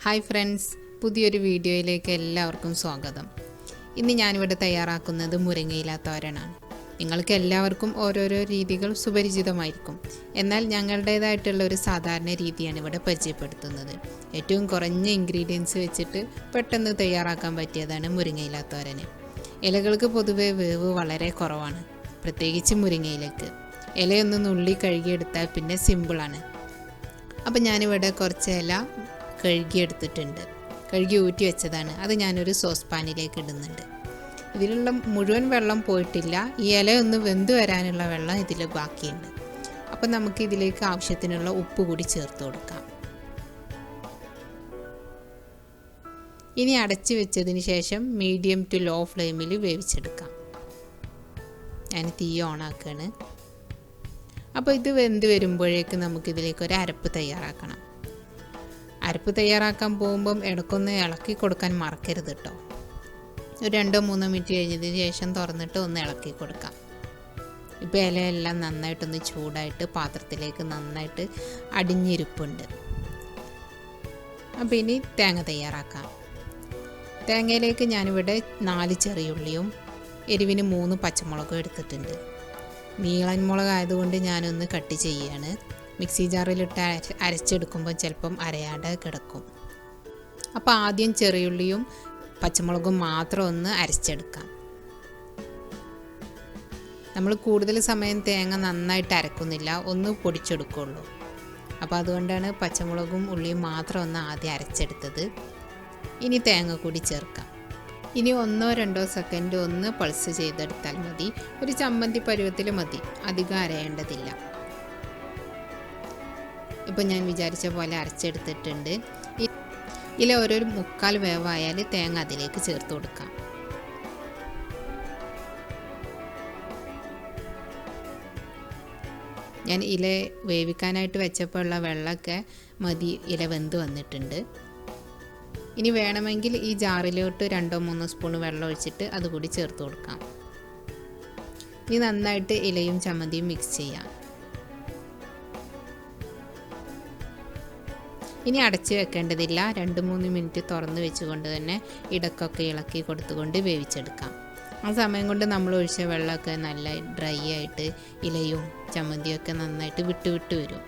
Hi friends, പുതിയൊരു വീഡിയോയിലേക്ക് എല്ലാവർക്കും സ്വാഗതം. ഇന്ന് ഞാനിവിടെ തയ്യാറാക്കുന്നത് മുരിങ്ങയില തോരനാണ്. നിങ്ങൾക്ക് എല്ലാവർക്കും ഓരോരോ രീതികൾ സുപരിചിതമായിരിക്കും. എന്നാൽ ഞങ്ങളുടേതായിട്ടുള്ള ഒരു സാധാരണ രീതിയാണ് ഇവിടെ പരിചയപ്പെടുത്തുന്നത്. ഏറ്റവും കുറഞ്ഞ ഇൻഗ്രീഡിയൻസ് വെച്ചിട്ട് പെട്ടെന്ന് തയ്യാറാക്കാൻ പറ്റിയതാണ് മുരിങ്ങയില തോരന്. ഇലകൾക്ക് പൊതുവെ വേവ് വളരെ കുറവാണ്, പ്രത്യേകിച്ച് മുരിങ്ങയിലേക്ക്. ഇലയൊന്ന് നുള്ളി കഴുകിയെടുത്താൽ പിന്നെ സിമ്പിളാണ്. അപ്പോൾ ഞാനിവിടെ കുറച്ച് ഇല കഴുകിയെടുത്തിട്ടുണ്ട്. കഴുകി ഊറ്റി വെച്ചതാണ്. അത് ഞാനൊരു സോസ് പാനിലേക്ക് ഇടുന്നുണ്ട്. ഇതിലുള്ള മുഴുവൻ വെള്ളം പോയിട്ടില്ല. ഈ ഇല ഒന്ന് വെന്ത് വരാനുള്ള വെള്ളം ഇതിൽ ബാക്കിയുണ്ട്. അപ്പം നമുക്ക് ഇതിലേക്ക് ആവശ്യത്തിനുള്ള ഉപ്പ് കൂടി ചേർത്ത് കൊടുക്കാം. ഇനി അടച്ചു വെച്ചതിന് ശേഷം മീഡിയം ടു ലോ ഫ്ലെയിമിൽ വേവിച്ചെടുക്കാം. ഞാൻ തീ ഓണാക്കുകയാണ്. അപ്പോൾ ഇത് വെന്ത് വരുമ്പോഴേക്ക് നമുക്കിതിലേക്ക് ഒരു അരപ്പ് തയ്യാറാക്കണം. അരപ്പ് തയ്യാറാക്കാൻ പോകുമ്പം ഇടയ്ക്കൊന്ന് ഇളക്കി കൊടുക്കാൻ മറക്കരുത് കേട്ടോ. ഒരു 2-3 മിനിറ്റ് കഴിഞ്ഞതിന് ശേഷം തുറന്നിട്ട് ഒന്ന് ഇളക്കി കൊടുക്കാം. ഇപ്പോൾ ഇലയെല്ലാം നന്നായിട്ടൊന്ന് ചൂടായിട്ട് പാത്രത്തിലേക്ക് നന്നായിട്ട് അടിഞ്ഞിരിപ്പുണ്ട്. അപ്പോൾ ഇനി തേങ്ങ തയ്യാറാക്കാം. തേങ്ങയിലേക്ക് ഞാനിവിടെ 4 ചെറിയുള്ളിയും എരിവിന് 3 പച്ചമുളകും എടുത്തിട്ടുണ്ട്. നീളൻ മുളകായതുകൊണ്ട് ഞാനൊന്ന് കട്ട് ചെയ്യുകയാണ്. മിക്സി ജാറിലിട്ട് അരച്ചെടുക്കുമ്പോൾ ചിലപ്പം അരയാതെ കിടക്കും. അപ്പോൾ ആദ്യം ചെറിയുള്ളിയും പച്ചമുളകും മാത്രം ഒന്ന് അരച്ചെടുക്കാം. നമ്മൾ കൂടുതൽ സമയം തേങ്ങ നന്നായിട്ട് അരക്കുന്നില്ല, ഒന്ന് പൊടിച്ചെടുക്കുള്ളൂ. അപ്പോൾ അതുകൊണ്ടാണ് പച്ചമുളകും ഉള്ളിയും മാത്രം ഒന്ന് ആദ്യം അരച്ചെടുത്തത്. ഇനി തേങ്ങ കൂടി ചേർക്കാം. ഇനി 1-2 സെക്കൻഡ് ഒന്ന് പൾസ് ചെയ്തെടുത്താൽ മതി. ഒരു ചമ്മന്തി പരുവത്തിൽ മതി, അധികം അരയേണ്ടതില്ല. ഇപ്പോൾ ഞാൻ വിചാരിച്ച പോലെ അരച്ചെടുത്തിട്ടുണ്ട്. ഇല ഒരു 3/4 വേവായാൽ തേങ്ങ അതിലേക്ക് ചേർത്ത് കൊടുക്കാം. ഞാൻ ഇല വേവിക്കാനായിട്ട് വെച്ചപ്പോൾ ഉള്ള വെള്ളമൊക്കെ മതി, ഇല വെന്ത് വന്നിട്ടുണ്ട്. ഇനി വേണമെങ്കിൽ ഈ ജാറിലോട്ട് 2-3 സ്പൂൺ വെള്ളം ഒഴിച്ചിട്ട് അതുകൂടി ചേർത്ത് കൊടുക്കാം. ഇനി നന്നായിട്ട് ഇലയും ചമ്മന്തിയും മിക്സ് ചെയ്യാം. ഇനി അടച്ച് വെക്കേണ്ടതില്ല. 2-3 മിനിറ്റ് തുറന്ന് വെച്ചുകൊണ്ട് തന്നെ ഇടയ്ക്കൊക്കെ ഇളക്കി കൊടുത്തുകൊണ്ട് വേവിച്ചെടുക്കാം. ആ സമയം കൊണ്ട് നമ്മൾ ഒഴിച്ച വെള്ളമൊക്കെ നല്ല ഡ്രൈ ആയിട്ട് ഇലയും ചമ്മന്തിയൊക്കെ നന്നായിട്ട് വിട്ട് വരും.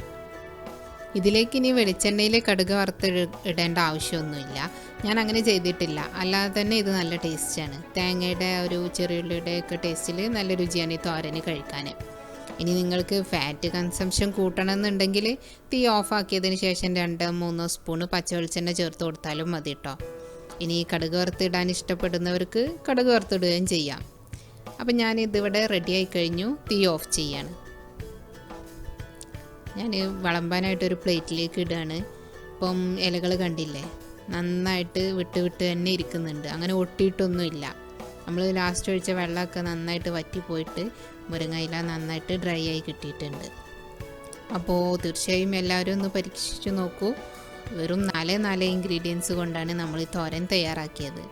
ഇതിലേക്ക് ഇനി വെളിച്ചെണ്ണയിൽ കടുക് വറുത്ത് ഇടേണ്ട ആവശ്യമൊന്നുമില്ല. ഞാൻ അങ്ങനെ ചെയ്തിട്ടില്ല. അല്ലാതെ തന്നെ ഇത് നല്ല ടേസ്റ്റാണ്. തേങ്ങയുടെ ഒരു ചെറിയുള്ളിയുടെ ഒക്കെ ടേസ്റ്റിൽ നല്ല രുചിയാണ് ഈ തോരന് കഴിക്കാൻ. ഇനി നിങ്ങൾക്ക് ഫാറ്റ് കൺസംഷൻ കൂട്ടണമെന്നുണ്ടെങ്കിൽ തീ ഓഫാക്കിയതിന് ശേഷം 2-3 സ്പൂൺ പച്ച വെളിച്ചെണ്ണ ചേർത്ത് കൊടുത്താലും മതി കേട്ടോ. ഇനി കടുക് വറുത്തിടാൻ ഇഷ്ടപ്പെടുന്നവർക്ക് കടുക് വറുത്തിടുകയും ചെയ്യാം. അപ്പം ഞാനിതിവിടെ റെഡിയായി കഴിഞ്ഞു. തീ ഓഫ് ചെയ്യാണ്. ഞാൻ വിളമ്പാനായിട്ടൊരു പ്ലേറ്റിലേക്ക് ഇടുകയാണ്. ഇപ്പം ഇലകൾ കണ്ടില്ലേ, നന്നായിട്ട് വിട്ട് തന്നെ ഇരിക്കുന്നുണ്ട്. അങ്ങനെ ഒട്ടിയിട്ടൊന്നുമില്ല. നമ്മൾ ലാസ്റ്റ് ഒഴിച്ച വെള്ളമൊക്കെ നന്നായിട്ട് വറ്റിപ്പോയിട്ട് മുരിങ്ങയില നന്നായിട്ട് ഡ്രൈ ആയി കിട്ടിയിട്ടുണ്ട്. അപ്പോൾ തീർച്ചയായും എല്ലാവരും ഒന്ന് പരീക്ഷിച്ച് നോക്കൂ. വെറും 4 ഇൻഗ്രീഡിയൻസ് കൊണ്ടാണ് നമ്മൾ ഈ തോരൻ തയ്യാറാക്കിയത്.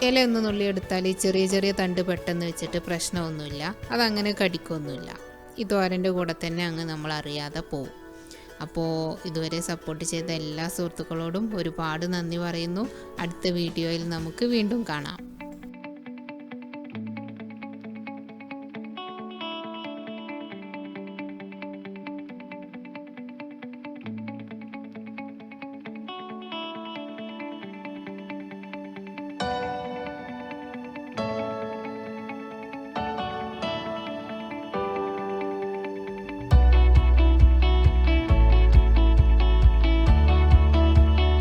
ഇല ഒന്ന് നുള്ളി എടുത്താൽ ചെറിയ തണ്ട് പെട്ടെന്ന് വെച്ചിട്ട് പ്രശ്നമൊന്നുമില്ല, അതങ്ങനെ കടിക്കൊന്നുമില്ല. ഈ തോരൻ്റെ കൂടെ തന്നെ അങ്ങ് നമ്മൾ അറിയാതെ പോവും. അപ്പോൾ ഇതുവരെ സപ്പോർട്ട് ചെയ്ത എല്ലാ സുഹൃത്തുക്കളോടും ഒരുപാട് നന്ദി പറയുന്നു. അടുത്ത വീഡിയോയിൽ നമുക്ക് വീണ്ടും കാണാം.